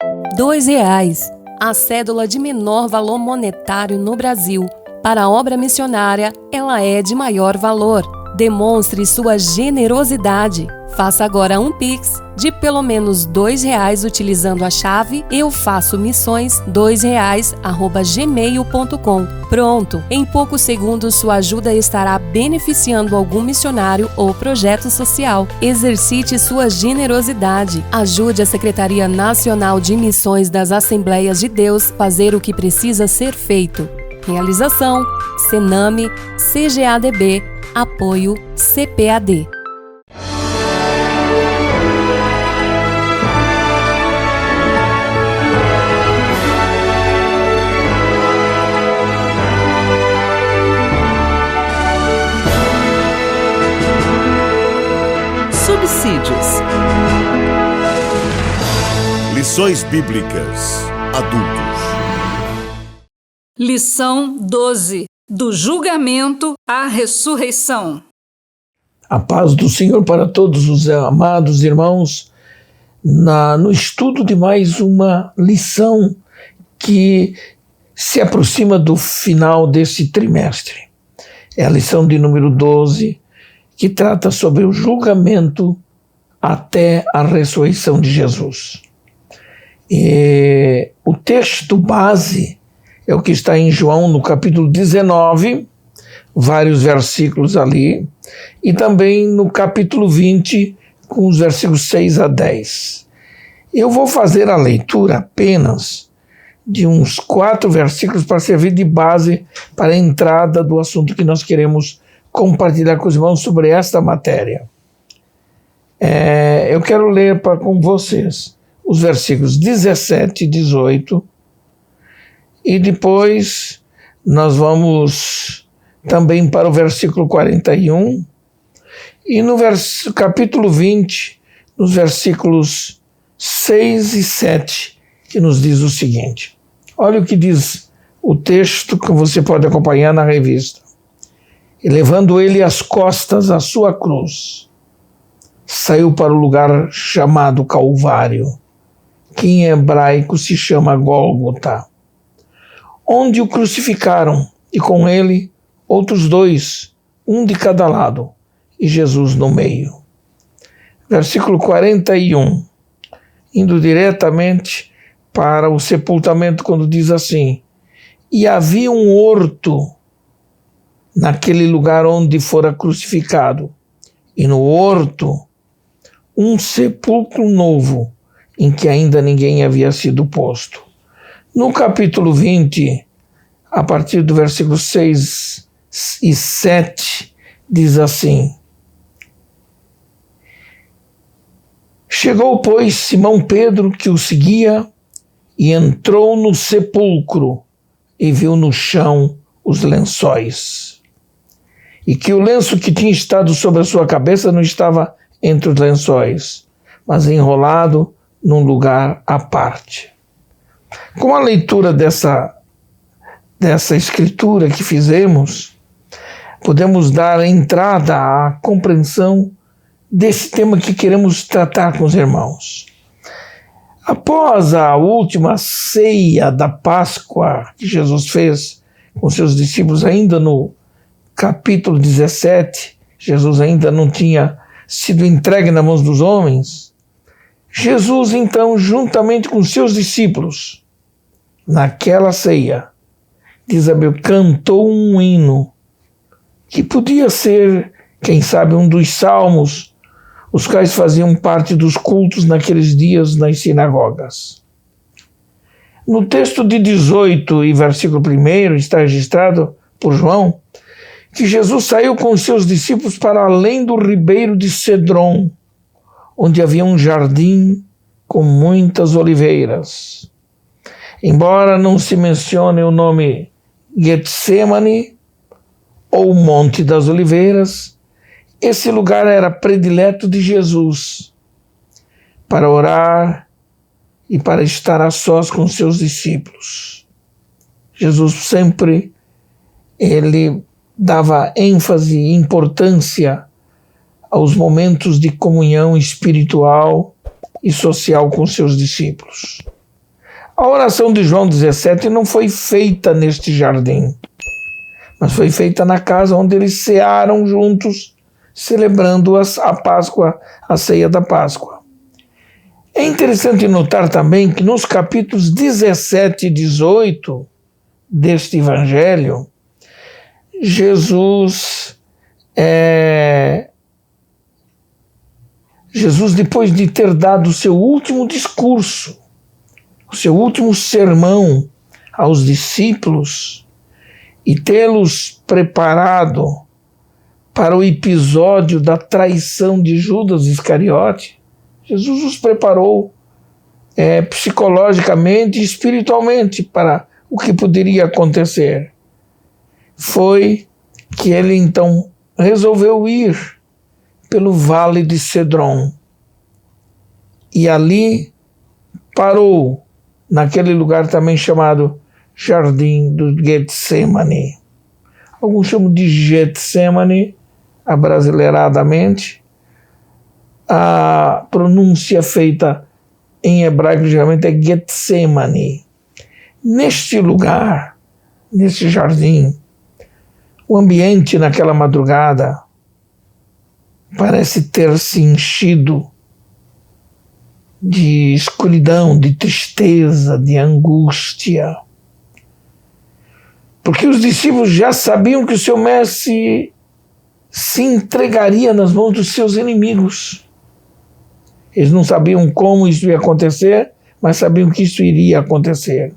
R$ 2, a cédula de menor valor monetário no Brasil. Para a obra missionária, ela é de maior valor. Demonstre sua generosidade. Faça agora um Pix de pelo menos R$ 2 utilizando a chave eufaçomissões2reais@gmail.com. Pronto! Em poucos segundos sua ajuda estará beneficiando algum missionário ou projeto social. Exercite sua generosidade. Ajude a Secretaria Nacional de Missões das Assembleias de Deus a fazer o que precisa ser feito. Realização: Sename, CGADB, apoio CPAD. Subsídios. Lições Bíblicas Adultos. Lição 12. Do julgamento à ressurreição. A paz do Senhor para todos os amados irmãos, no estudo de mais uma lição que se aproxima do final desse trimestre. É a lição de número 12, que trata sobre o julgamento até a ressurreição de Jesus. E o texto base é o que está em João, no capítulo 19, vários versículos ali, e também no capítulo 20, com os versículos 6 a 10. Eu vou fazer a leitura apenas de uns 4 versículos para servir de base para a entrada do assunto que nós queremos compartilhar com os irmãos sobre esta matéria. Eu quero ler com vocês os versículos 17 e 18, e depois nós vamos também para o versículo 41, e no capítulo 20, nos versículos 6 e 7, que nos diz o seguinte. Olha o que diz o texto que você pode acompanhar na revista. E levando ele as costas à sua cruz, saiu para o lugar chamado Calvário, que em hebraico se chama Gólgota, onde o crucificaram, e com ele outros 2, um de cada lado, e Jesus no meio. Versículo 41, indo diretamente para o sepultamento, quando diz assim: e havia um horto naquele lugar onde fora crucificado, e no horto um sepulcro novo, em que ainda ninguém havia sido posto. No capítulo 20, a partir do versículo 6 e 7, diz assim: chegou, pois, Simão Pedro, que o seguia, e entrou no sepulcro, e viu no chão os lençóis, e que o lenço que tinha estado sobre a sua cabeça não estava entre os lençóis, mas enrolado num lugar à parte. Com a leitura dessa escritura que fizemos, podemos dar entrada à compreensão desse tema que queremos tratar com os irmãos. Após a última ceia da Páscoa que Jesus fez com seus discípulos, ainda no capítulo 17, Jesus ainda não tinha sido entregue nas mãos dos homens. Jesus, então, juntamente com seus discípulos, naquela ceia, diz a Bíblia, cantou um hino, que podia ser, quem sabe, um dos salmos, os quais faziam parte dos cultos naqueles dias nas sinagogas. No texto de 18 e versículo 1 está registrado por João que Jesus saiu com os seus discípulos para além do ribeiro de Cedron, onde havia um jardim com muitas oliveiras. Embora não se mencione o nome Getsemane ou Monte das Oliveiras, esse lugar era predileto de Jesus para orar e para estar a sós com seus discípulos. Jesus sempre ele dava ênfase e importância aos momentos de comunhão espiritual e social com seus discípulos. A oração de João 17 não foi feita neste jardim, mas foi feita na casa onde eles cearam juntos, celebrando a Páscoa, a ceia da Páscoa. É interessante notar também que nos capítulos 17 e 18 deste evangelho, Jesus, depois de ter dado o seu último discurso, o seu último sermão aos discípulos e tê-los preparado para o episódio da traição de Judas Iscariote, Jesus os preparou psicologicamente e espiritualmente para o que poderia acontecer. Foi que ele então resolveu ir pelo vale de Cedron e ali parou naquele lugar também chamado Jardim do Getsemane. Alguns chamam de Getsemane, abrasileiradamente. A pronúncia feita em hebraico geralmente é Getsemane. Neste lugar, neste jardim, o ambiente naquela madrugada parece ter se enchido de escuridão, de tristeza, de angústia. Porque os discípulos já sabiam que o seu mestre se entregaria nas mãos dos seus inimigos. Eles não sabiam como isso ia acontecer, mas sabiam que isso iria acontecer.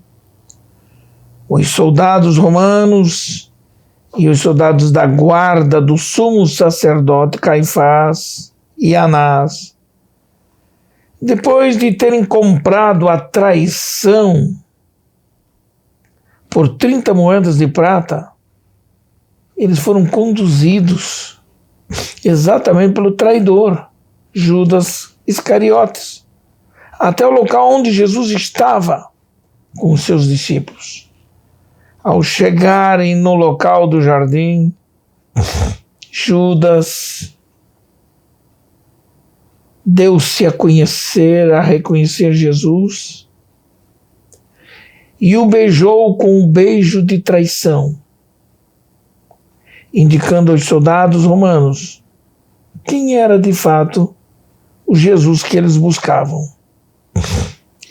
Os soldados romanos e os soldados da guarda do sumo sacerdote Caifás e Anás, depois de terem comprado a traição por 30 moedas de prata, eles foram conduzidos exatamente pelo traidor, Judas Iscariotes, até o local onde Jesus estava com os seus discípulos. Ao chegarem no local do jardim, Judas deu-se a reconhecer Jesus e o beijou com um beijo de traição, indicando aos soldados romanos quem era de fato o Jesus que eles buscavam.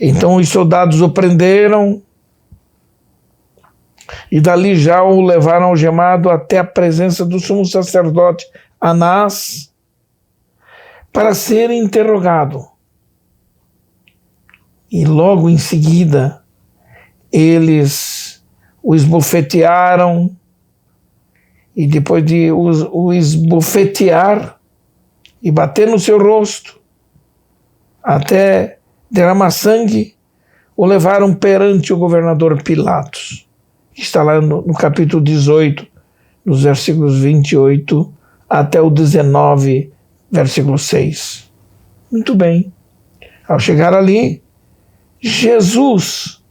Então os soldados o prenderam e dali já o levaram algemado até a presença do sumo sacerdote Anás para ser interrogado. E logo em seguida eles o esbofetearam e depois de o esbofetear e bater no seu rosto até derramar sangue, o levaram perante o governador Pilatos, que está lá no capítulo 18, nos versículos 28 até o 19, versículo 6. Muito bem. Ao chegar ali, Jesus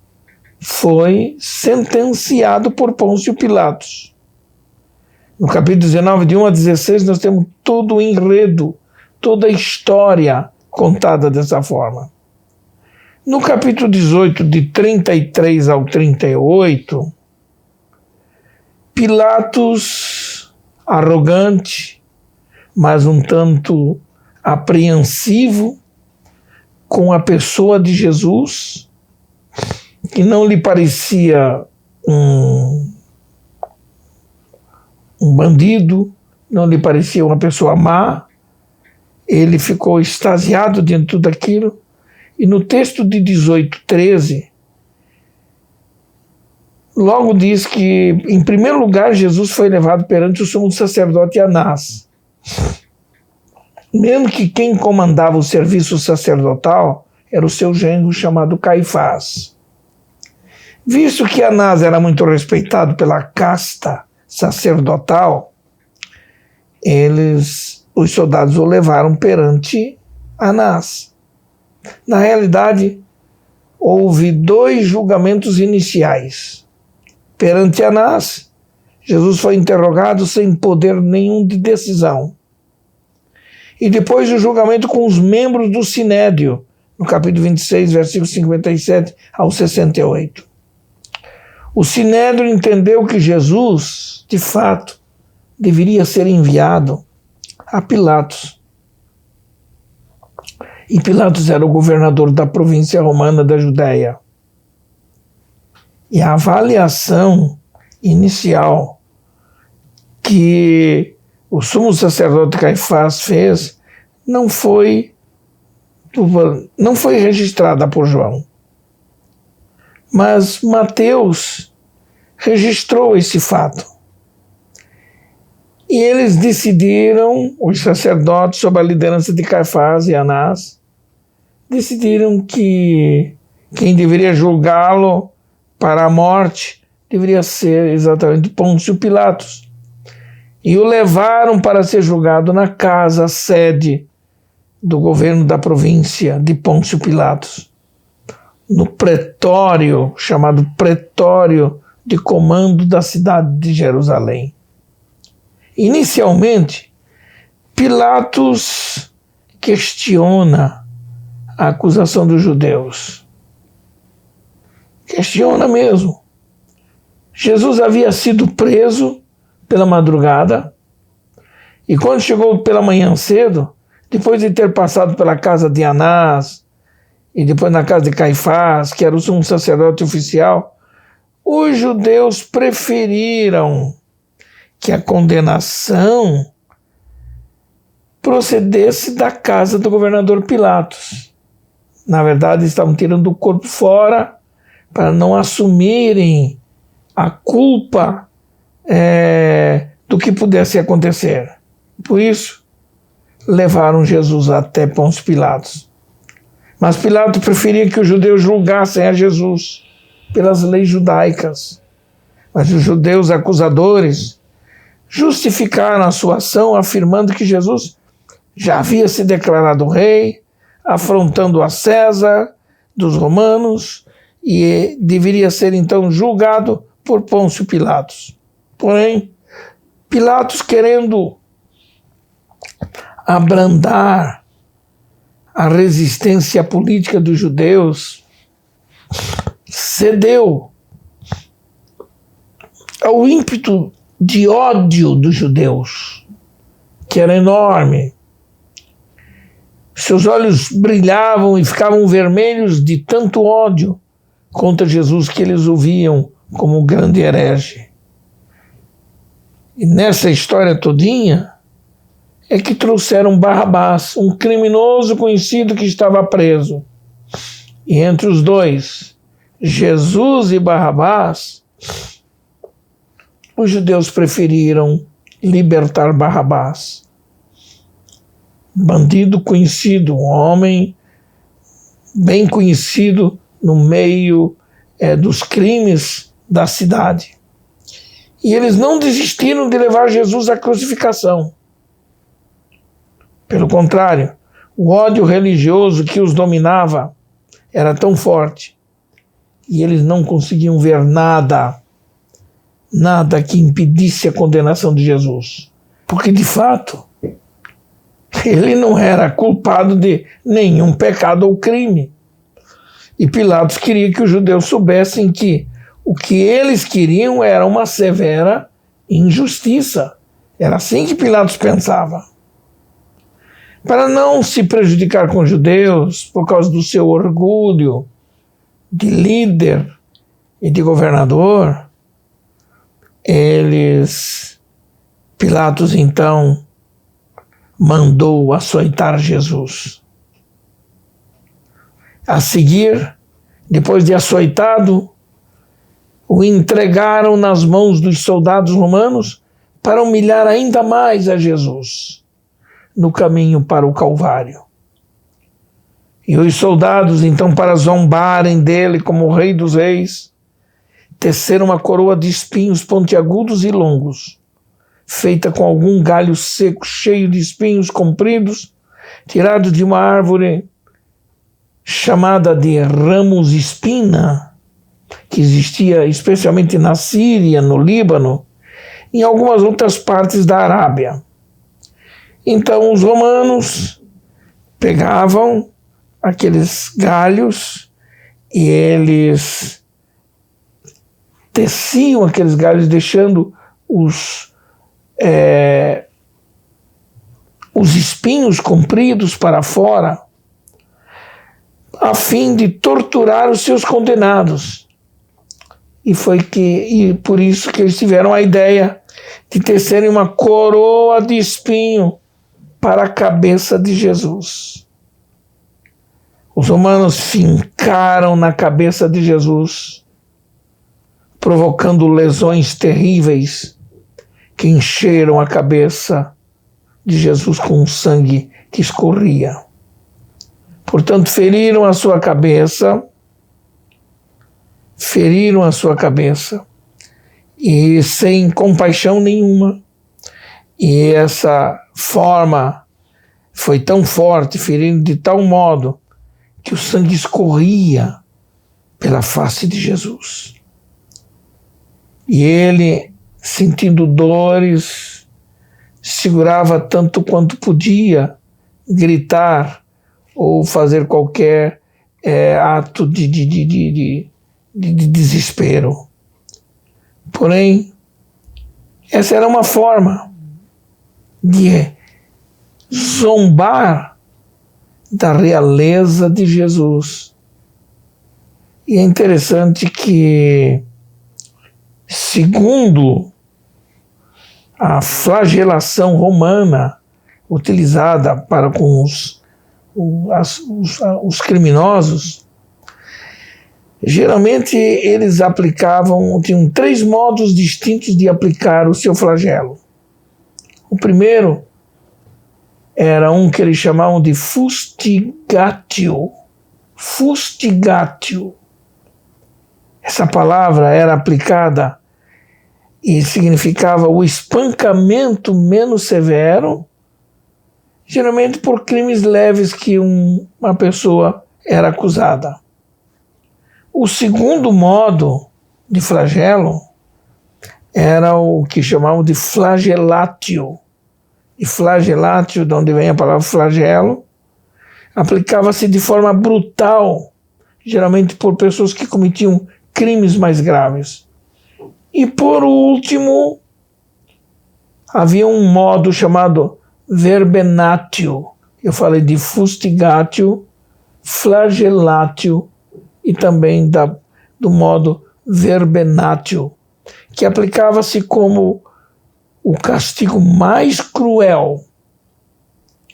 foi sentenciado por Pôncio Pilatos. No capítulo 19, de 1 a 16, nós temos todo o enredo, toda a história contada dessa forma. No capítulo 18, de 33 ao 38, Pilatos, arrogante, mas um tanto apreensivo com a pessoa de Jesus, que não lhe parecia um bandido, não lhe parecia uma pessoa má, ele ficou extasiado diante de tudo aquilo, e no texto de 18:13, logo diz que, em primeiro lugar, Jesus foi levado perante o sumo sacerdote Anás. Mesmo que quem comandava o serviço sacerdotal era o seu genro chamado Caifás. Visto que Anás era muito respeitado pela casta sacerdotal, os soldados o levaram perante Anás. Na realidade, houve 2 julgamentos iniciais. Perante Anás, Jesus foi interrogado sem poder nenhum de decisão. E depois o julgamento com os membros do Sinédrio, no capítulo 26, versículos 57 ao 68. O Sinédrio entendeu que Jesus, de fato, deveria ser enviado a Pilatos. E Pilatos era o governador da província romana da Judéia. E a avaliação inicial que o sumo sacerdote Caifás fez não foi registrada por João. Mas Mateus registrou esse fato. E eles decidiram, os sacerdotes, sob a liderança de Caifás e Anás, decidiram que quem deveria julgá-lo para a morte deveria ser exatamente Pôncio Pilatos. E o levaram para ser julgado na casa, sede do governo da província de Pôncio Pilatos, no pretório, chamado Pretório de Comando da cidade de Jerusalém. Inicialmente, Pilatos questiona a acusação dos judeus. Questiona mesmo. Jesus havia sido preso pela madrugada e quando chegou pela manhã cedo, depois de ter passado pela casa de Anás e depois na casa de Caifás, que era o sumo sacerdote oficial, os judeus preferiram que a condenação procedesse da casa do governador Pilatos. Na verdade, estavam tirando o corpo fora para não assumirem a culpa do que pudesse acontecer. Por isso, levaram Jesus até Pôncio Pilatos. Mas Pilatos preferia que os judeus julgassem a Jesus pelas leis judaicas. Mas os judeus acusadores justificaram a sua ação afirmando que Jesus já havia se declarado rei, afrontando a César dos romanos e deveria ser então julgado por Pôncio Pilatos. Porém, Pilatos, querendo abrandar a resistência política dos judeus, cedeu ao ímpeto de ódio dos judeus, que era enorme. Seus olhos brilhavam e ficavam vermelhos de tanto ódio contra Jesus que eles o viam como um grande herege. E nessa história todinha é que trouxeram Barrabás, um criminoso conhecido que estava preso. E entre os dois, Jesus e Barrabás, os judeus preferiram libertar Barrabás. Bandido conhecido, um homem bem conhecido no meio dos crimes da cidade. E eles não desistiram de levar Jesus à crucificação. Pelo contrário, o ódio religioso que os dominava era tão forte e eles não conseguiam ver nada que impedisse a condenação de Jesus. Porque, de fato, ele não era culpado de nenhum pecado ou crime. E Pilatos queria que os judeus soubessem que o que eles queriam era uma severa injustiça. Era assim que Pilatos pensava. Para não se prejudicar com os judeus por causa do seu orgulho de líder e de governador, Pilatos então mandou açoitar Jesus. A seguir, depois de açoitado, o entregaram nas mãos dos soldados romanos para humilhar ainda mais a Jesus no caminho para o Calvário. E os soldados, então, para zombarem dele como o Rei dos Reis, teceram uma coroa de espinhos pontiagudos e longos, feita com algum galho seco cheio de espinhos compridos, tirado de uma árvore chamada de ramos espina, que existia especialmente na Síria, no Líbano, e em algumas outras partes da Arábia. Então os romanos pegavam aqueles galhos e eles teciam aqueles galhos, deixando os espinhos compridos para fora, a fim de torturar os seus condenados. E por isso que eles tiveram a ideia de tecerem uma coroa de espinho para a cabeça de Jesus. Os romanos fincaram na cabeça de Jesus, provocando lesões terríveis que encheram a cabeça de Jesus com sangue que escorria. Portanto, feriram a sua cabeça, e sem compaixão nenhuma. E essa forma foi tão forte, ferindo de tal modo que o sangue escorria pela face de Jesus. E ele, sentindo dores, segurava tanto quanto podia gritar ou fazer qualquer ato de desespero. Porém, essa era uma forma de zombar da realeza de Jesus. E é interessante que, segundo a flagelação romana utilizada para com os criminosos, geralmente eles tinham 3 modos distintos de aplicar o seu flagelo. O primeiro era um que eles chamavam de fustigatio. Fustigatio. Essa palavra era aplicada e significava o espancamento menos severo, geralmente por crimes leves que uma pessoa era acusada. O segundo modo de flagelo era o que chamavam de flagelatio. E flagelatio, de onde vem a palavra flagelo, aplicava-se de forma brutal, geralmente por pessoas que cometiam crimes mais graves. E por último, havia um modo chamado verbenatio. Eu falei de fustigatio, flagelatio e também do modo verbenatio, que aplicava-se como o castigo mais cruel,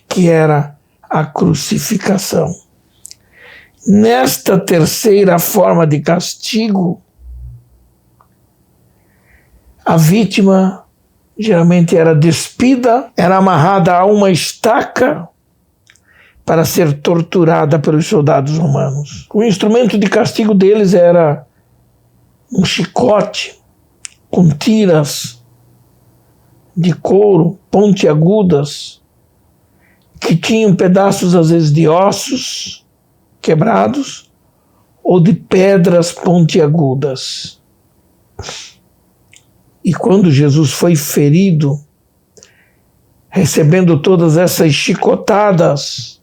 que era a crucificação. Nesta terceira forma de castigo, a vítima geralmente era despida, era amarrada a uma estaca para ser torturada pelos soldados romanos. O instrumento de castigo deles era um chicote com tiras de couro pontiagudas, que tinham pedaços às vezes de ossos quebrados ou de pedras pontiagudas. E quando Jesus foi ferido, recebendo todas essas chicotadas,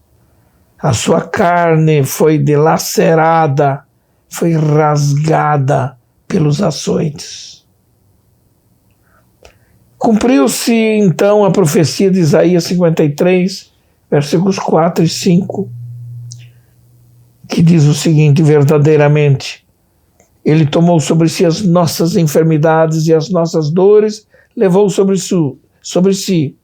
a sua carne foi dilacerada, foi rasgada pelos açoites. Cumpriu-se então a profecia de Isaías 53, versículos 4 e 5, que diz o seguinte: verdadeiramente, ele tomou sobre si as nossas enfermidades e as nossas dores, levou sobre si.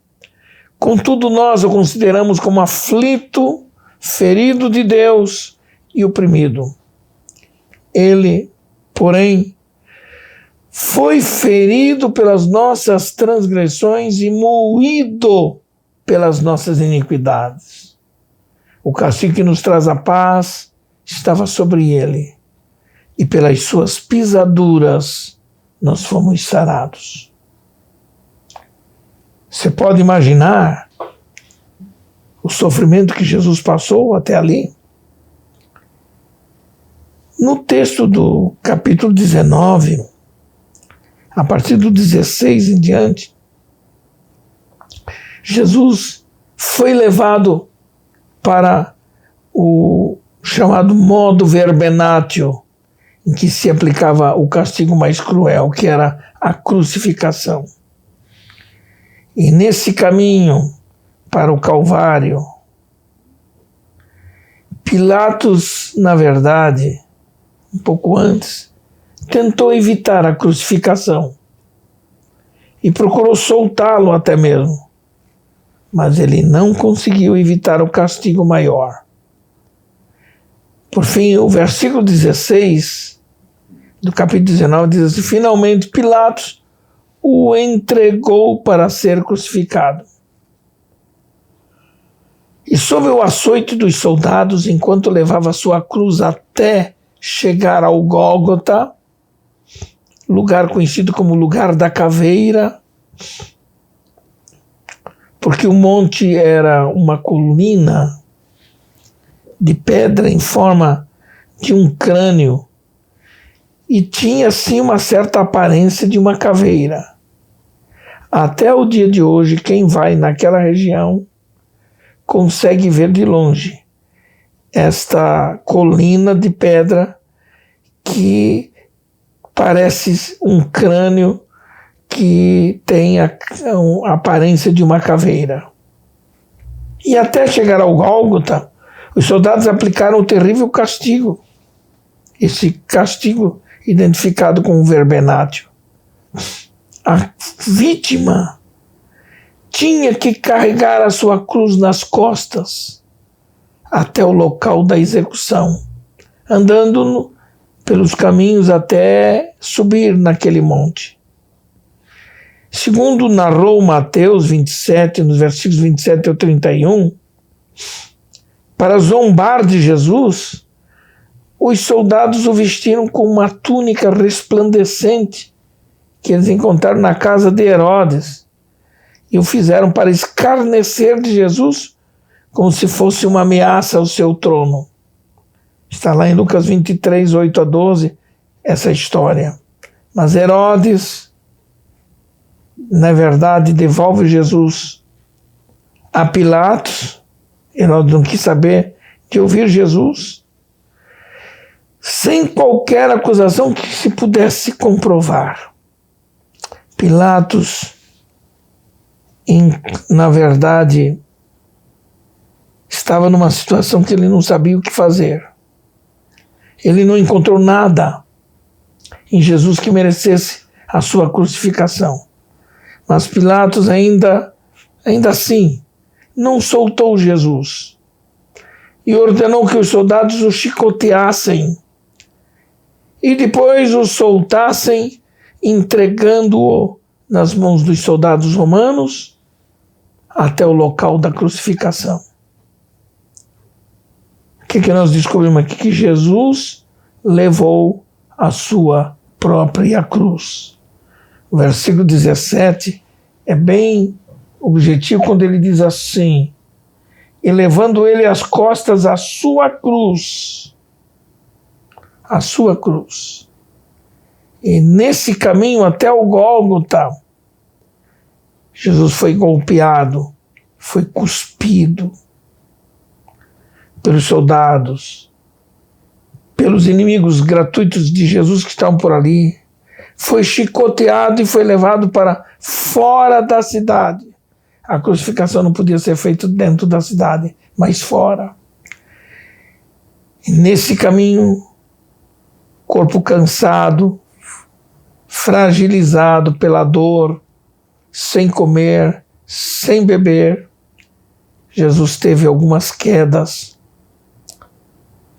Contudo, nós o consideramos como aflito, ferido de Deus e oprimido. Ele, porém, foi ferido pelas nossas transgressões e moído pelas nossas iniquidades. O castigo que nos traz a paz estava sobre ele, e pelas suas pisaduras nós fomos sarados. Você pode imaginar o sofrimento que Jesus passou até ali? No texto do capítulo 19, a partir do 16 em diante, Jesus foi levado para o chamado modo verbenatio, em que se aplicava o castigo mais cruel, que era a crucificação. E nesse caminho para o Calvário, Pilatos, na verdade, um pouco antes, tentou evitar a crucificação e procurou soltá-lo até mesmo, mas ele não conseguiu evitar o castigo maior. Por fim, o versículo 16 do capítulo 19 diz assim: finalmente Pilatos o entregou para ser crucificado. E sob o açoite dos soldados, enquanto levava sua cruz até chegar ao Gólgota, lugar conhecido como lugar da caveira, porque o monte era uma colina de pedra em forma de um crânio e tinha sim uma certa aparência de uma caveira. Até o dia de hoje, quem vai naquela região consegue ver de longe esta colina de pedra que parece um crânio que tem a aparência de uma caveira. E até chegar ao Gólgota, os soldados aplicaram o terrível castigo, esse castigo identificado como verbenatio. A vítima tinha que carregar a sua cruz nas costas até o local da execução, andando pelos caminhos até subir naquele monte. Segundo narrou Mateus 27, nos versículos 27 ao 31, para zombar de Jesus, os soldados o vestiram com uma túnica resplandecente que eles encontraram na casa de Herodes e o fizeram para escarnecer de Jesus como se fosse uma ameaça ao seu trono. Está lá em Lucas 23, 8 a 12, essa história. Mas Herodes, na verdade, devolve Jesus a Pilatos. Herodes não quis saber de ouvir Jesus, sem qualquer acusação que se pudesse comprovar. Pilatos, na verdade, estava numa situação que ele não sabia o que fazer. Ele não encontrou nada em Jesus que merecesse a sua crucificação. Mas Pilatos ainda assim não soltou Jesus e ordenou que os soldados o chicoteassem e depois o soltassem, entregando-o nas mãos dos soldados romanos até o local da crucificação. O que nós descobrimos aqui? Que Jesus levou a sua própria cruz. O versículo 17 é bem objetivo quando ele diz assim: e levando ele às costas a sua cruz. A sua cruz. E nesse caminho até o Gólgota, Jesus foi golpeado, foi cuspido pelos soldados, pelos inimigos gratuitos de Jesus que estavam por ali, foi chicoteado e foi levado para fora da cidade. A crucificação não podia ser feita dentro da cidade, mas fora. E nesse caminho, corpo cansado, fragilizado pela dor, sem comer, sem beber, Jesus teve algumas quedas,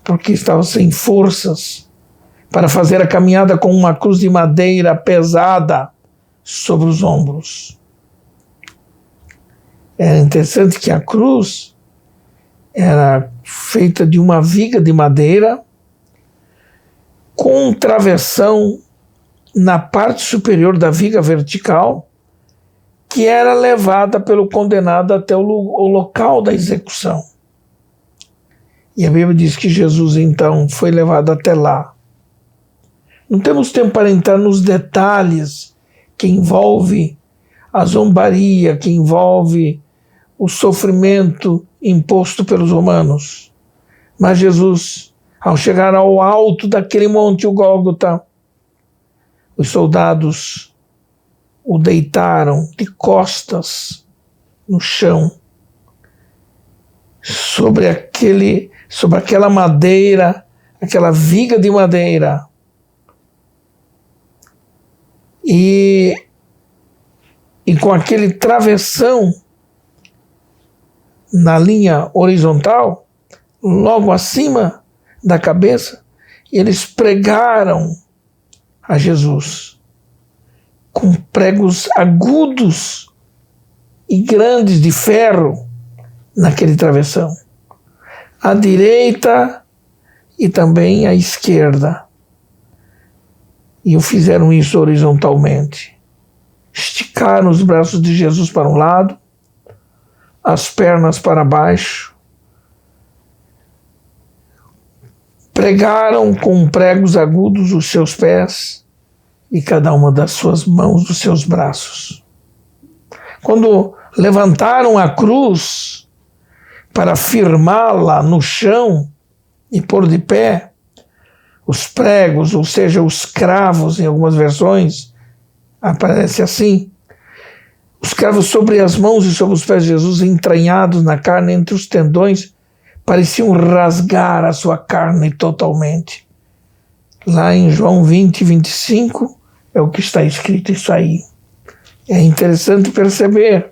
porque estava sem forças para fazer a caminhada com uma cruz de madeira pesada sobre os ombros. É interessante que a cruz era feita de uma viga de madeira com um travessão na parte superior da viga vertical, que era levada pelo condenado até o local da execução. E a Bíblia diz que Jesus, então, foi levado até lá. Não temos tempo para entrar nos detalhes que envolve a zombaria, que envolve o sofrimento imposto pelos romanos. Mas Jesus, ao chegar ao alto daquele monte, o Gólgota, os soldados o deitaram de costas no chão, sobre aquela madeira, aquela viga de madeira. E com aquele travessão na linha horizontal, logo acima da cabeça, eles pregaram a Jesus com pregos agudos e grandes de ferro naquele travessão, à direita e também à esquerda. E fizeram isso horizontalmente. Esticaram os braços de Jesus para um lado, as pernas para baixo, pregaram com pregos agudos os seus pés e cada uma das suas mãos, dos seus braços. Quando levantaram a cruz para firmá-la no chão e pôr de pé, os pregos, ou seja, os cravos, em algumas versões, aparece assim: os cravos sobre as mãos e sobre os pés de Jesus, entranhados na carne entre os tendões, pareciam rasgar a sua carne totalmente. Lá em João 20, 25, é o que está escrito isso aí. É interessante perceber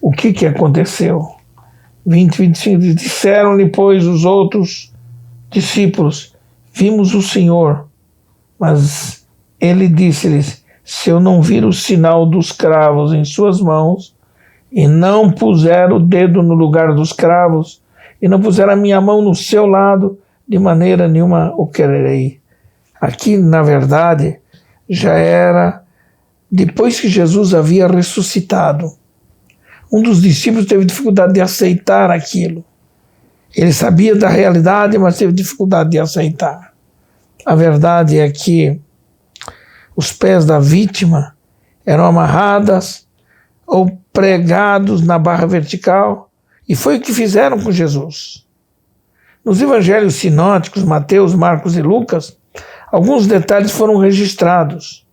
o que aconteceu. 20, 25, disseram-lhe, pois, os outros discípulos: vimos o Senhor. Mas ele disse-lhes: se eu não vir o sinal dos cravos em suas mãos, e não puser o dedo no lugar dos cravos, e não puser a minha mão no seu lado, de maneira nenhuma o quererei. Aqui, na verdade, já era depois que Jesus havia ressuscitado. Um dos discípulos teve dificuldade de aceitar aquilo. Ele sabia da realidade, mas teve dificuldade de aceitar. A verdade é que os pés da vítima eram amarrados ou pregados na barra vertical, e foi o que fizeram com Jesus. Nos evangelhos sinóticos, Mateus, Marcos e Lucas, alguns detalhes foram registrados.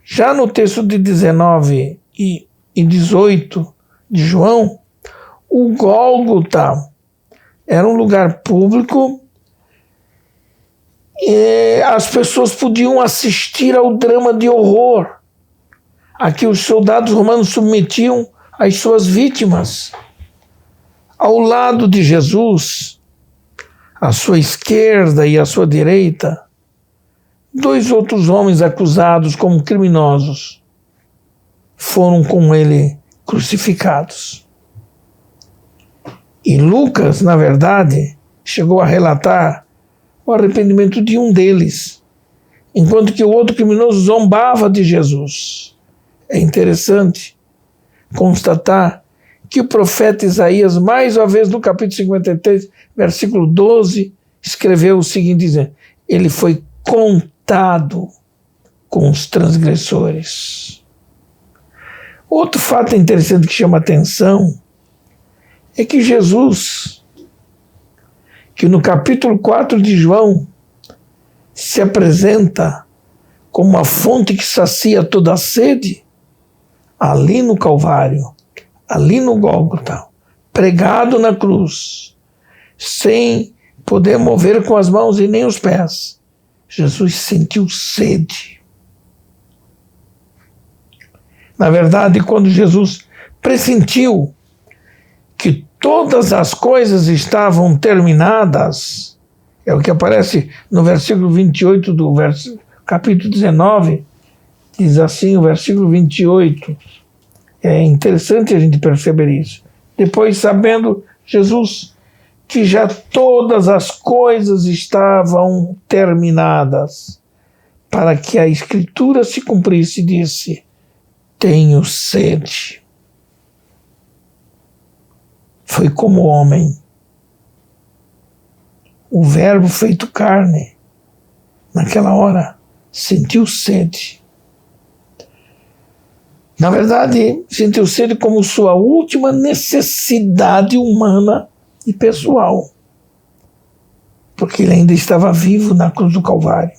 Já no texto de 19 e 18 de João, o Gólgota era um lugar público e as pessoas podiam assistir ao drama de horror a que os soldados romanos submetiam as suas vítimas. Ao lado de Jesus, à sua esquerda e à sua direita, 2 outros homens acusados como criminosos foram com ele crucificados. E Lucas, na verdade, chegou a relatar o arrependimento de um deles, enquanto que o outro criminoso zombava de Jesus. É interessante constatar que o profeta Isaías, mais uma vez no capítulo 53, versículo 12, escreveu o seguinte, dizendo: ele foi contado com os transgressores. Outro fato interessante que chama atenção é que Jesus, que no capítulo 4 de João se apresenta como uma fonte que sacia toda a sede, ali no Calvário, ali no Gólgota, pregado na cruz, sem poder mover com as mãos e nem os pés, Jesus sentiu sede. Na verdade, quando Jesus pressentiu que todas as coisas estavam terminadas, é o que aparece no versículo 28 do capítulo 19, diz assim o versículo 28. É interessante a gente perceber isso. Depois, sabendo Jesus que já todas as coisas estavam terminadas, para que a Escritura se cumprisse, disse: tenho sede. Foi como homem. O Verbo feito carne, naquela hora, sentiu sede. Na verdade, sentiu sede como sua última necessidade humana e pessoal. porque ele ainda estava vivo na cruz do Calvário.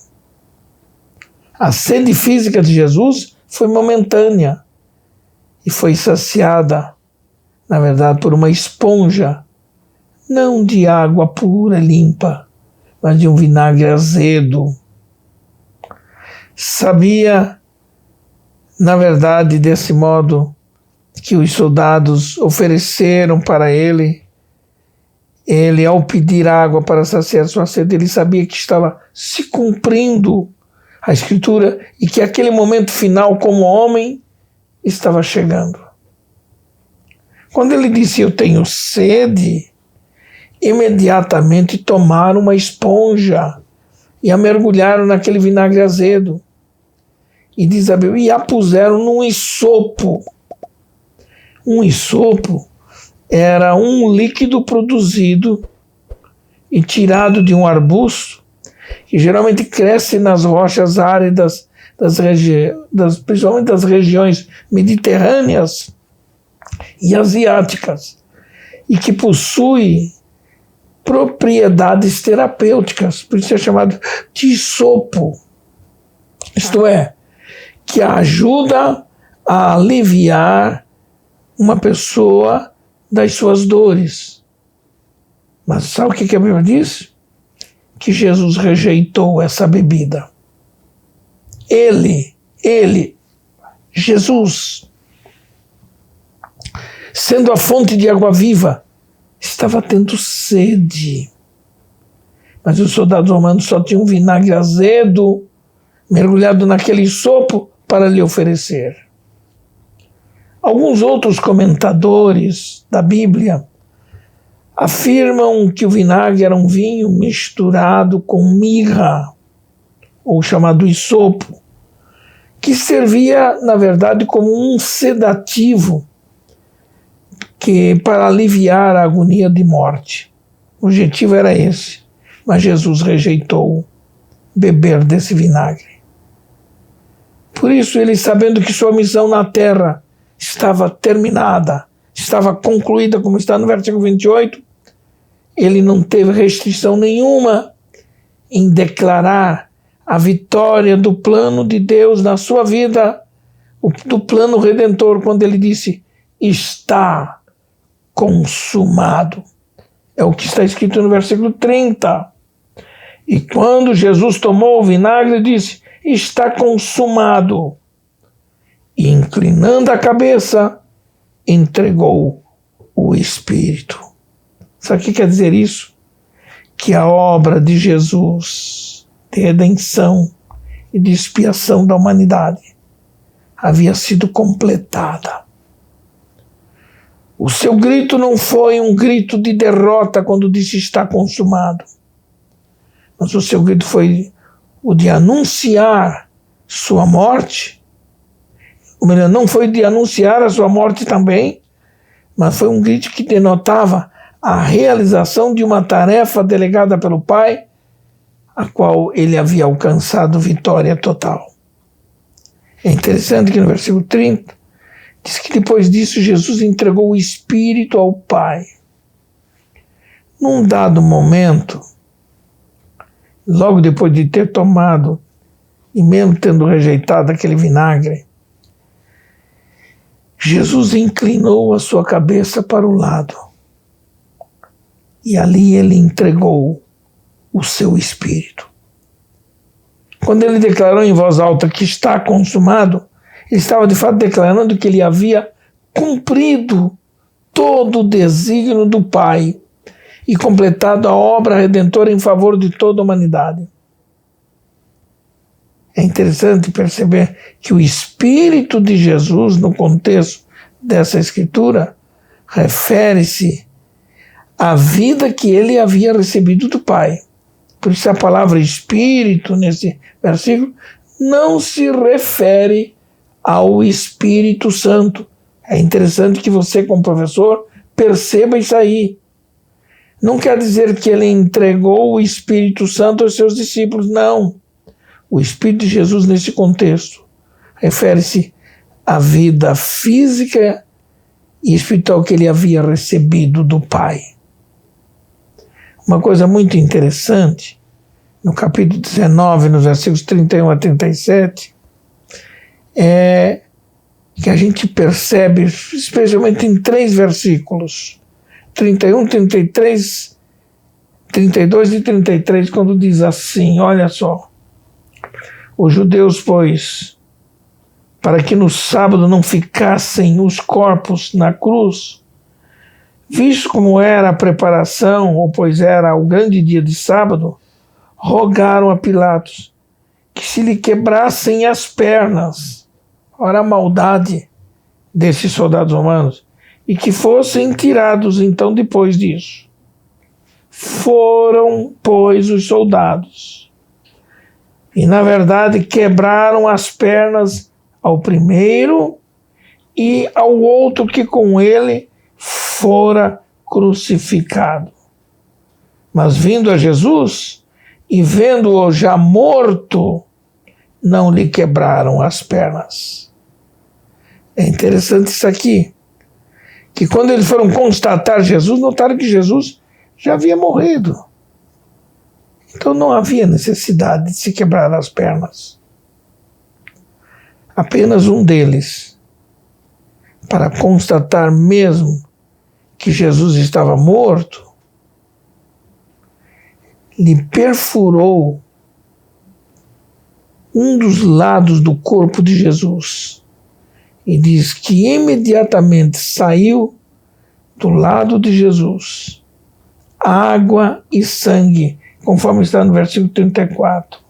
A sede física de Jesus foi momentânea e foi saciada, na verdade, por uma esponja, não de água pura, limpa, mas de um vinagre azedo. Sabia, na verdade, desse modo, que os soldados ofereceram para ele, ao pedir água para saciar sua sede, ele sabia que estava se cumprindo a Escritura e que aquele momento final como homem estava chegando. Quando ele disse, eu tenho sede, imediatamente tomaram uma esponja e a mergulharam naquele vinagre azedo. E diz a Bíblia, e a puseram num hisopo. Um hisopo era um líquido produzido e tirado de um arbusto que geralmente cresce nas rochas áridas, principalmente das regiões mediterrâneas e asiáticas, e que possui propriedades terapêuticas, por isso é chamado de hisopo. Isto é, que ajuda a aliviar uma pessoa das suas dores. Mas sabe o que a Bíblia diz? Que Jesus rejeitou essa bebida. Ele, Jesus, sendo a fonte de água viva, estava tendo sede. Mas os soldados romanos só tinham vinagre azedo mergulhado naquele hisopo para lhe oferecer. Alguns outros comentadores da Bíblia afirmam que o vinagre era um vinho misturado com mirra, ou chamado hisopo, que servia, na verdade, como um sedativo para aliviar a agonia de morte. O objetivo era esse, mas Jesus rejeitou beber desse vinagre. Por isso, ele, sabendo que sua missão na terra estava terminada, estava concluída, como está no versículo 28, ele não teve restrição nenhuma em declarar a vitória do plano de Deus na sua vida, do plano redentor, quando ele disse, está consumado. É o que está escrito no versículo 30. E quando Jesus tomou o vinagre, disse, está consumado. E inclinando a cabeça, entregou o Espírito. Sabe o que quer dizer isso? Que a obra de Jesus de redenção e de expiação da humanidade havia sido completada. O seu grito não foi um grito de derrota quando disse está consumado, mas o seu grito foi o de anunciar sua morte, ou melhor, não foi de anunciar a sua morte também, mas foi um grito que denotava a realização de uma tarefa delegada pelo Pai, a qual ele havia alcançado vitória total. É interessante que no versículo 30 diz que depois disso Jesus entregou o Espírito ao Pai. Num dado momento, logo depois de ter tomado, e mesmo tendo rejeitado aquele vinagre, Jesus inclinou a sua cabeça para o lado. E ali ele entregou o seu Espírito. Quando ele declarou em voz alta que está consumado, ele estava de fato declarando que ele havia cumprido todo o desígnio do Pai e completado a obra redentora em favor de toda a humanidade. É interessante perceber que o Espírito de Jesus, no contexto dessa escritura, refere-se à vida que ele havia recebido do Pai. Por isso a palavra Espírito, nesse versículo, não se refere ao Espírito Santo. É interessante que você, como professor, perceba isso aí. Não quer dizer que ele entregou o Espírito Santo aos seus discípulos, não. O Espírito de Jesus, nesse contexto, refere-se à vida física e espiritual que ele havia recebido do Pai. uma coisa muito interessante, no capítulo 19, nos versículos 31 a 37, é que a gente percebe, especialmente em 3 versículos, 31, 33, 32 e 33, quando diz assim, olha só, os judeus, pois, para que no sábado não ficassem os corpos na cruz, visto como era a preparação, ou pois era o grande dia de sábado, rogaram a Pilatos que se lhe quebrassem as pernas, ora a maldade desses soldados romanos, e que fossem tirados então depois disso. Foram, pois, os soldados, e na verdade quebraram as pernas ao primeiro e ao outro que com ele fora crucificado. Mas vindo a Jesus e vendo-o já morto, não lhe quebraram as pernas. É interessante isso aqui, que quando eles foram constatar Jesus, notaram que Jesus já havia morrido. Então não havia necessidade de se quebrar as pernas. Apenas um deles, para constatar mesmo que Jesus estava morto, lhe perfurou um dos lados do corpo de Jesus e diz que imediatamente saiu do lado de Jesus água e sangue, conforme está no versículo 34.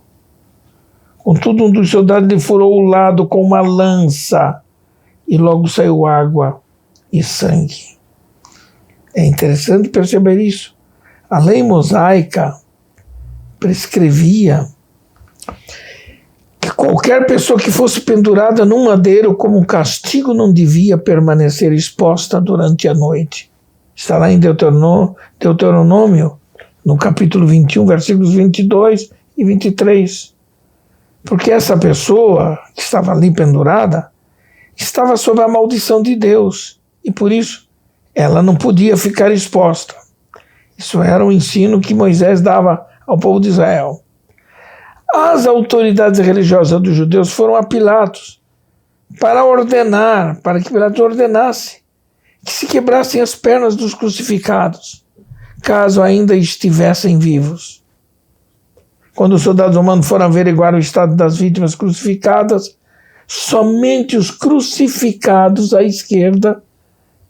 Contudo, um dos soldados lhe furou o lado com uma lança e logo saiu água e sangue. É interessante perceber isso. A lei mosaica prescrevia que qualquer pessoa que fosse pendurada num madeiro como castigo não devia permanecer exposta durante a noite. Está lá em Deuteronômio, no capítulo 21, versículos 22 e 23. Porque essa pessoa que estava ali pendurada estava sob a maldição de Deus e por isso ela não podia ficar exposta. Isso era um ensino que Moisés dava ao povo de Israel. As autoridades religiosas dos judeus foram a Pilatos para que Pilatos ordenasse que se quebrassem as pernas dos crucificados, caso ainda estivessem vivos. Quando os soldados romanos foram averiguar o estado das vítimas crucificadas, somente os crucificados à esquerda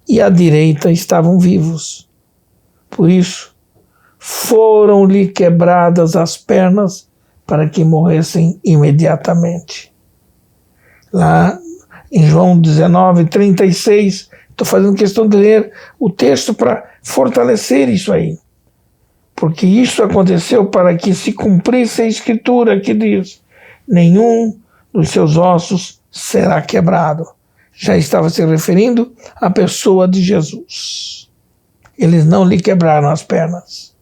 e à direita estavam vivos. Por isso, foram-lhe quebradas as pernas para que morressem imediatamente. Lá em João 19, 36, estou fazendo questão de ler o texto para fortalecer isso aí. Porque isso aconteceu para que se cumprisse a escritura que diz: nenhum dos seus ossos será quebrado. Já estava se referindo à pessoa de Jesus. Eles não lhe quebraram as pernas.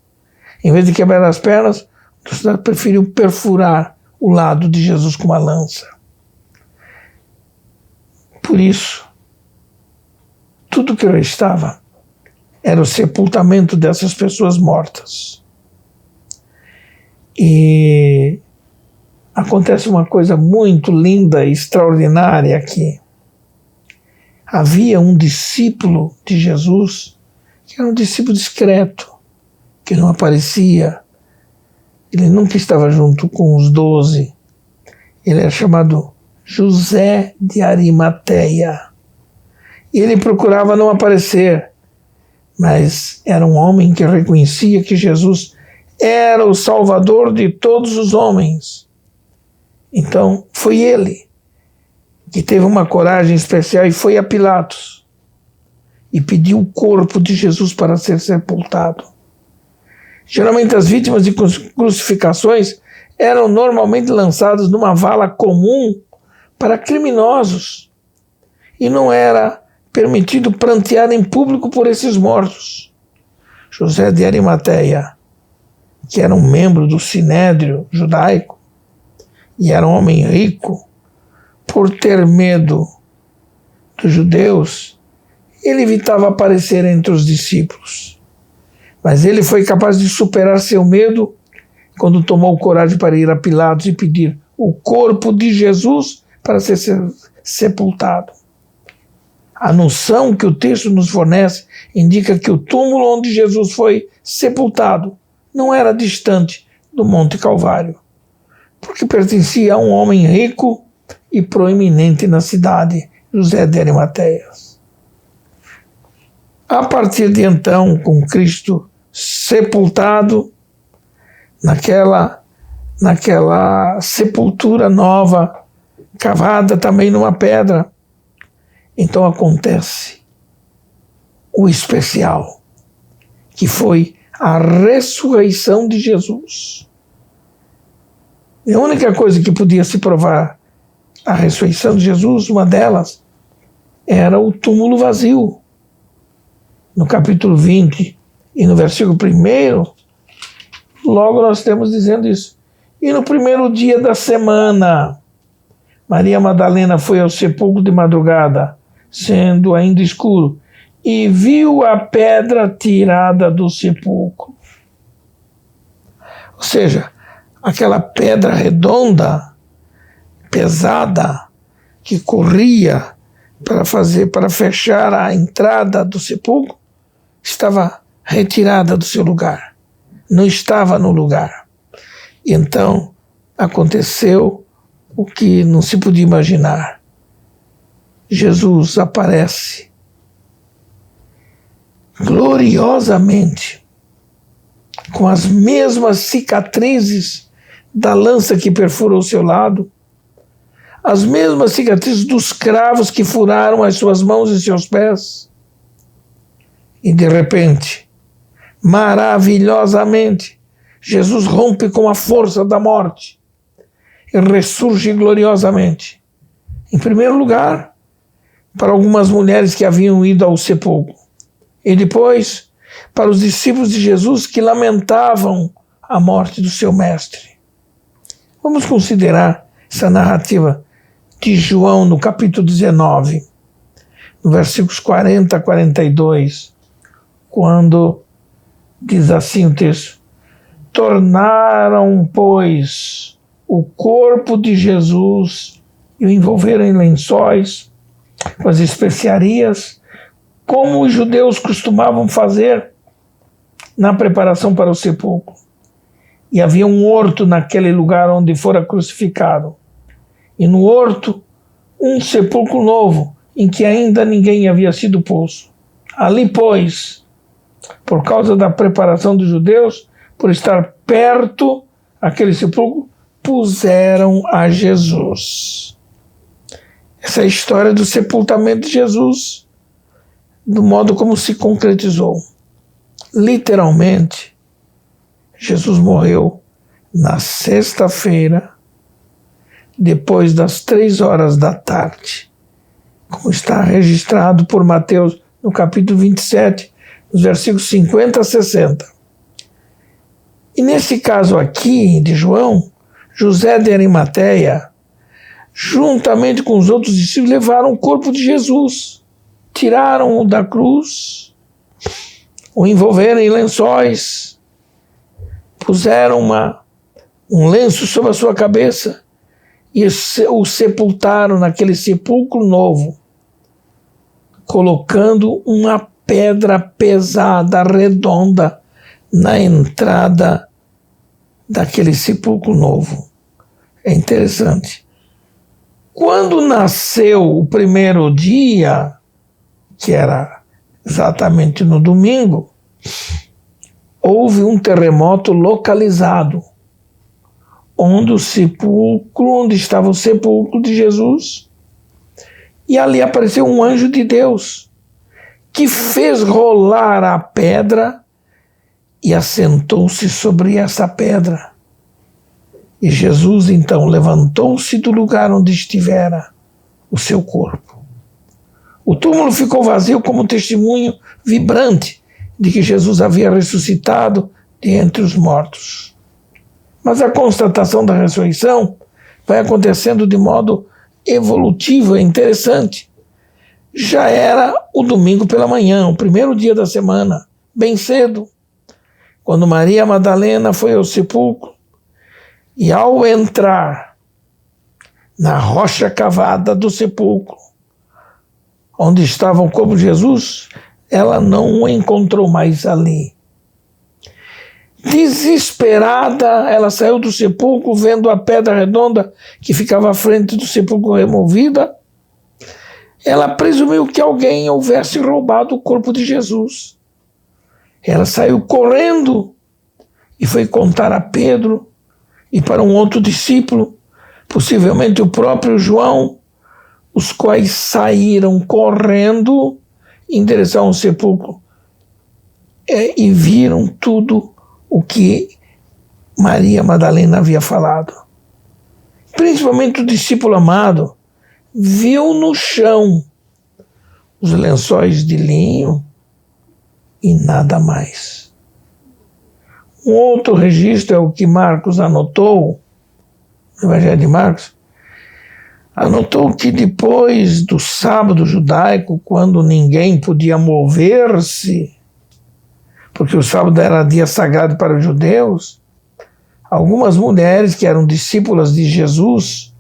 Em vez de quebrar as pernas, o soldado preferiu perfurar o lado de Jesus com uma lança. Por isso, tudo que restava era o sepultamento dessas pessoas mortas. E acontece uma coisa muito linda e extraordinária aqui. Havia um discípulo de Jesus, que era um discípulo discreto, que não aparecia. Ele nunca estava junto com os 12. Ele era chamado José de Arimateia. E ele procurava não aparecer, mas era um homem que reconhecia que Jesus era o Salvador de todos os homens. Então, foi ele que teve uma coragem especial e foi a Pilatos e pediu o corpo de Jesus para ser sepultado. Geralmente as vítimas de crucificações eram normalmente lançadas numa vala comum para criminosos e não era permitido prantear em público por esses mortos. José de Arimateia, que era um membro do Sinédrio judaico e era um homem rico, por ter medo dos judeus, ele evitava aparecer entre os discípulos. Mas ele foi capaz de superar seu medo quando tomou coragem para ir a Pilatos e pedir o corpo de Jesus para ser sepultado. A noção que o texto nos fornece indica que o túmulo onde Jesus foi sepultado não era distante do Monte Calvário, porque pertencia a um homem rico e proeminente na cidade, José de Arimateia. A partir de então, com Cristo sepultado naquela sepultura nova, cavada também numa pedra, então acontece o especial, que foi a ressurreição de Jesus. E a única coisa que podia se provar a ressurreição de Jesus, uma delas, era o túmulo vazio. No capítulo 20 e no versículo 1, logo nós temos dizendo isso. E no primeiro dia da semana, Maria Madalena foi ao sepulcro de madrugada, sendo ainda escuro, e viu a pedra tirada do sepulcro. Ou seja, aquela pedra redonda, pesada, que corria para fechar a entrada do sepulcro, estava retirada do seu lugar, não estava no lugar. E então aconteceu o que não se podia imaginar. Jesus aparece gloriosamente, com as mesmas cicatrizes da lança que perfurou o seu lado, as mesmas cicatrizes dos cravos que furaram as suas mãos e seus pés. E de repente, maravilhosamente, Jesus rompe com a força da morte e ressurge gloriosamente. Em primeiro lugar, para algumas mulheres que haviam ido ao sepulcro, e depois para os discípulos de Jesus que lamentavam a morte do seu mestre. Vamos considerar essa narrativa de João no capítulo 19, no versículos 40 a 42, quando diz assim o texto: tornaram, pois, o corpo de Jesus e o envolveram em lençóis com as especiarias, como os judeus costumavam fazer na preparação para o sepulcro. E havia um horto naquele lugar onde fora crucificado. E no horto, um sepulcro novo, em que ainda ninguém havia sido posto. Ali, pois, por causa da preparação dos judeus, por estar perto aquele sepulcro, puseram a Jesus. Essa é a história do sepultamento de Jesus, do modo como se concretizou. Literalmente, Jesus morreu na sexta-feira, depois das 3 da tarde, como está registrado por Mateus no capítulo 27, nos versículos 50 a 60. E nesse caso aqui de João, José de Arimateia, juntamente com os outros discípulos, levaram o corpo de Jesus, tiraram-o da cruz, o envolveram em lençóis, puseram um lenço sobre a sua cabeça e o sepultaram naquele sepulcro novo, colocando uma pedra pesada, redonda, na entrada daquele sepulcro novo. É interessante. Quando nasceu o primeiro dia, que era exatamente no domingo, houve um terremoto localizado, onde estava o sepulcro de Jesus, e ali apareceu um anjo de Deus, que fez rolar a pedra e assentou-se sobre essa pedra. E Jesus, então, levantou-se do lugar onde estivera o seu corpo. O túmulo ficou vazio como testemunho vibrante de que Jesus havia ressuscitado de entre os mortos. Mas a constatação da ressurreição vai acontecendo de modo evolutivo e interessante. Já era o domingo pela manhã, o primeiro dia da semana, bem cedo. quando Maria Madalena foi ao sepulcro e, ao entrar na rocha cavada do sepulcro, onde estava o corpo de Jesus, ela não o encontrou mais ali. Desesperada, ela saiu do sepulcro, vendo a pedra redonda que ficava à frente do sepulcro removida. Ela presumiu que alguém houvesse roubado o corpo de Jesus. Ela saiu correndo e foi contar a Pedro e para um outro discípulo, possivelmente o próprio João, os quais saíram correndo em direção ao sepulcro e viram tudo o que Maria Madalena havia falado. Principalmente o discípulo amado viu no chão os lençóis de linho e nada mais. Um outro registro é o que Marcos anotou, no Evangelho de Marcos. Anotou que depois do sábado judaico, quando ninguém podia mover-se, porque o sábado era dia sagrado para os judeus, algumas mulheres que eram discípulas de Jesus,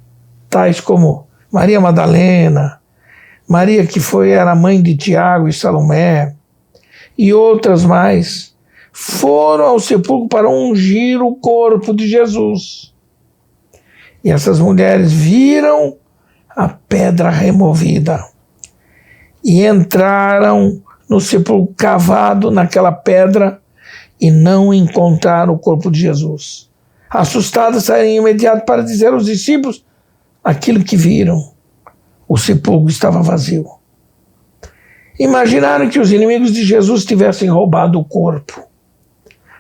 tais como Maria Madalena, Maria que era mãe de Tiago e Salomé, e outras mais, foram ao sepulcro para ungir o corpo de Jesus. E essas mulheres viram a pedra removida e entraram no sepulcro cavado naquela pedra e não encontraram o corpo de Jesus. Assustadas, saíram imediato para dizer aos discípulos aquilo que viram. O sepulcro estava vazio. Imaginaram que os inimigos de Jesus tivessem roubado o corpo.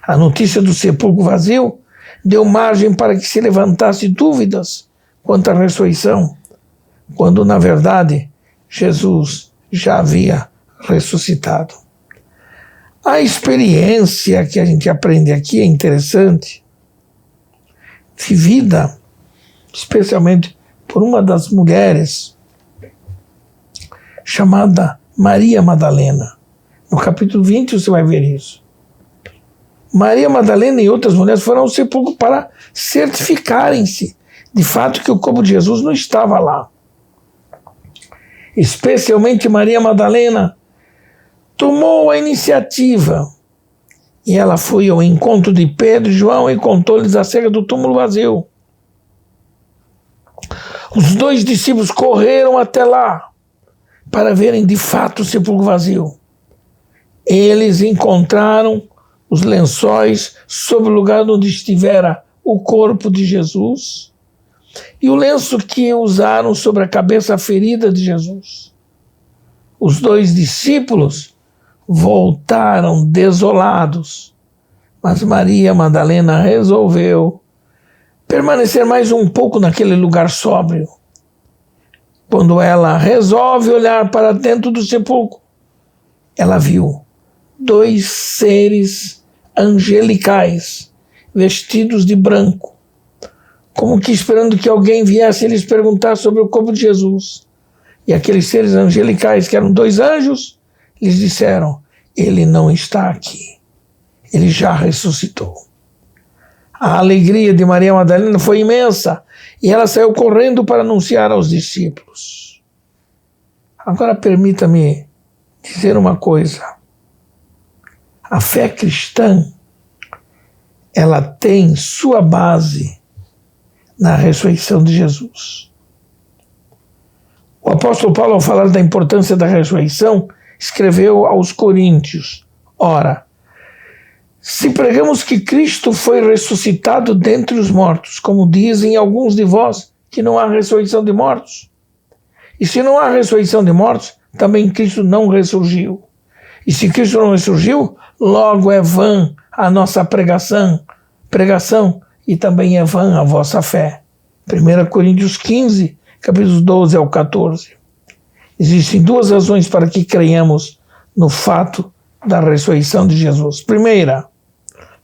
A notícia do sepulcro vazio deu margem para que se levantasse dúvidas quanto à ressurreição, quando, na verdade, Jesus já havia ressuscitado. A experiência que a gente aprende aqui é interessante, vivida especialmente por uma das mulheres chamada Maria Madalena. No capítulo 20 você vai ver isso. Maria Madalena e outras mulheres foram ao sepulcro para certificarem-se de fato que o corpo de Jesus não estava lá. Especialmente Maria Madalena tomou a iniciativa e ela foi ao encontro de Pedro e João e contou-lhes acerca do túmulo vazio. Os dois discípulos correram até lá para verem de fato o sepulcro vazio. Eles encontraram os lençóis sobre o lugar onde estivera o corpo de Jesus e o lenço que usaram sobre a cabeça ferida de Jesus. Os dois discípulos voltaram desolados, mas Maria Madalena resolveu permanecer mais um pouco naquele lugar sóbrio. Quando ela resolve olhar para dentro do sepulcro, ela viu dois seres angelicais, vestidos de branco, como que esperando que alguém viesse lhes perguntar sobre o corpo de Jesus. E aqueles seres angelicais, que eram dois anjos, lhes disseram: ele não está aqui, ele já ressuscitou. A alegria de Maria Madalena foi imensa e ela saiu correndo para anunciar aos discípulos. Agora permita-me dizer uma coisa. A fé cristã, ela tem sua base na ressurreição de Jesus. O apóstolo Paulo, ao falar da importância da ressurreição, escreveu aos Coríntios: ora, se pregamos que Cristo foi ressuscitado dentre os mortos, como dizem alguns de vós que não há ressurreição de mortos, e se não há ressurreição de mortos, também Cristo não ressurgiu. E se Cristo não ressurgiu, logo é vã a nossa pregação, e também é vã a vossa fé. 1 Coríntios 15, capítulos 12 ao 14. Existem duas razões para que creiamos no fato da ressurreição de Jesus.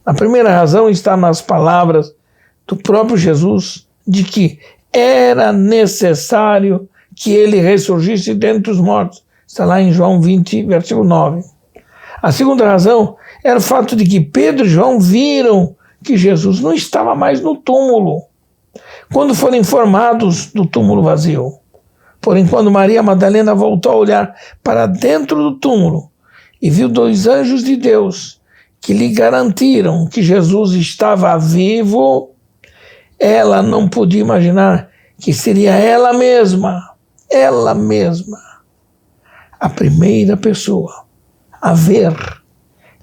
A primeira razão está nas palavras do próprio Jesus, de que era necessário que ele ressurgisse dentre os mortos. Está lá em João 20, versículo 9. A segunda razão era o fato de que Pedro e João viram que Jesus não estava mais no túmulo quando foram informados do túmulo vazio. Porém, quando Maria Madalena voltou a olhar para dentro do túmulo e viu 2 anjos de Deus que lhe garantiram que Jesus estava vivo, ela não podia imaginar que seria ela mesma, a primeira pessoa a ver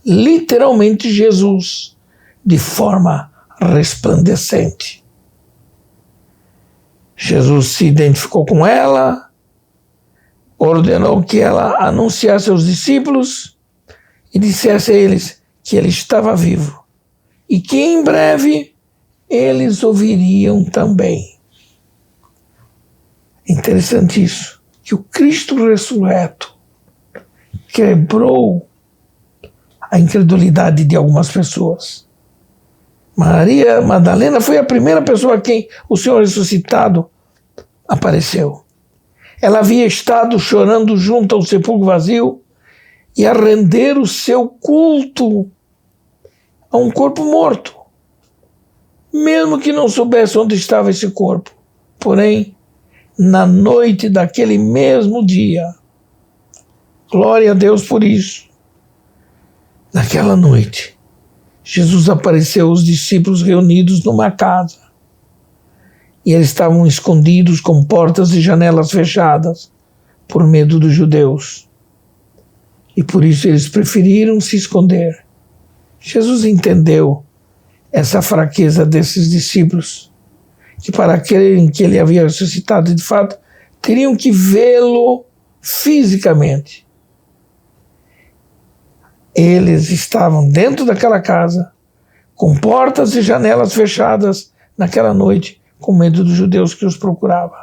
literalmente Jesus de forma resplandecente. Jesus se identificou com ela, ordenou que ela anunciasse aos discípulos e dissesse a eles que ele estava vivo e que em breve eles ouviriam também. Interessante isso, que o Cristo ressurreto quebrou a incredulidade de algumas pessoas. Maria Madalena foi a primeira pessoa a quem o Senhor ressuscitado apareceu. Ela havia estado chorando junto ao sepulcro vazio e a render o seu culto a um corpo morto, mesmo que não soubesse onde estava esse corpo. Porém, na noite daquele mesmo dia, glória a Deus por isso, naquela noite, Jesus apareceu aos discípulos reunidos numa casa. E eles estavam escondidos com portas e janelas fechadas por medo dos judeus. E por isso eles preferiram se esconder. Jesus entendeu essa fraqueza desses discípulos, que para crerem que ele havia ressuscitado de fato, teriam que vê-lo fisicamente. Eles estavam dentro daquela casa, com portas e janelas fechadas naquela noite, com medo dos judeus que os procuravam.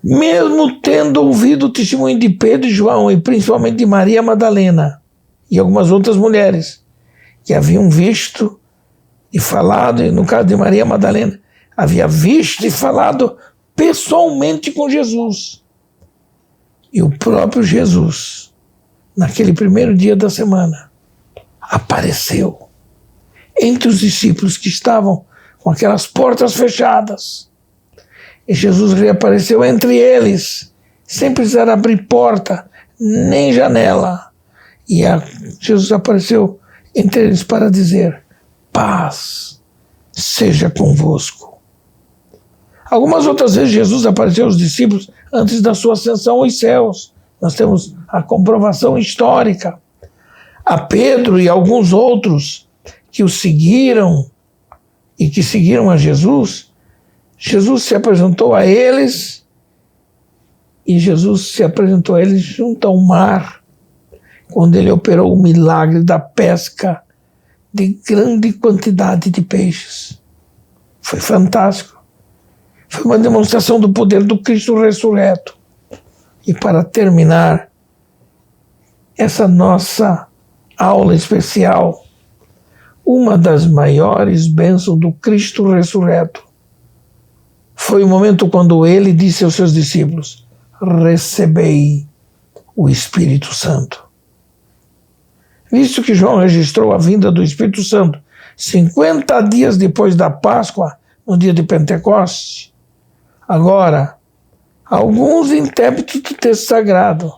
Mesmo tendo ouvido o testemunho de Pedro e João, e principalmente de Maria Madalena e algumas outras mulheres que haviam visto e falado, e no caso de Maria Madalena, havia visto e falado pessoalmente com Jesus. E o próprio Jesus, naquele primeiro dia da semana, apareceu entre os discípulos que estavam com aquelas portas fechadas. E Jesus reapareceu entre eles, sem precisar abrir porta, nem janela. E Jesus apareceu entre eles para dizer: paz seja convosco. Algumas outras vezes Jesus apareceu aos discípulos antes da sua ascensão aos céus. Nós temos a comprovação histórica. A Pedro e alguns outros que o seguiram e que seguiram a Jesus, Jesus se apresentou a eles e Jesus se apresentou a eles junto ao mar, quando ele operou o milagre da pesca de grande quantidade de peixes. Foi fantástico. Foi uma demonstração do poder do Cristo ressurreto. E para terminar essa nossa aula especial, uma das maiores bênçãos do Cristo ressurreto foi o momento quando ele disse aos seus discípulos: recebei o Espírito Santo. Visto que João registrou a vinda do Espírito Santo 50 dias depois da Páscoa, no dia de Pentecostes, agora, alguns intérpretes do texto sagrado,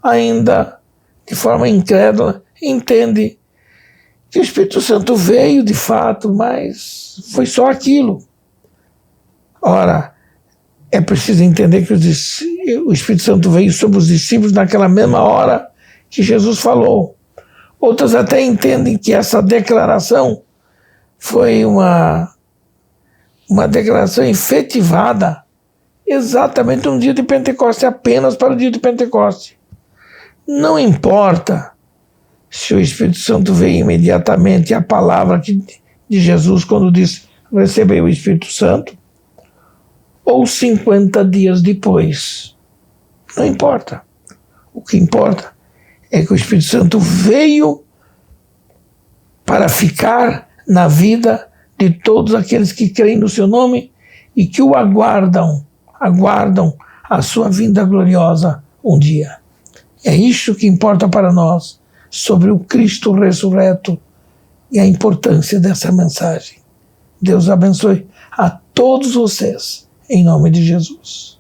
ainda de forma incrédula, entendem que o Espírito Santo veio de fato, mas foi só aquilo. Ora, é preciso entender que o Espírito Santo veio sobre os discípulos naquela mesma hora que Jesus falou. Outras até entendem que essa declaração foi uma declaração efetivada exatamente no dia de Pentecostes, apenas para o dia de Pentecostes. Não importa se o Espírito Santo veio imediatamente a palavra de Jesus quando disse: recebei o Espírito Santo, ou 50 dias depois. Não importa. O que importa é que o Espírito Santo veio para ficar na vida de todos aqueles que creem no seu nome e que o aguardam a sua vinda gloriosa um dia. É isso que importa para nós. sobre o Cristo ressurreto e a importância dessa mensagem. Deus abençoe a todos vocês, em nome de Jesus.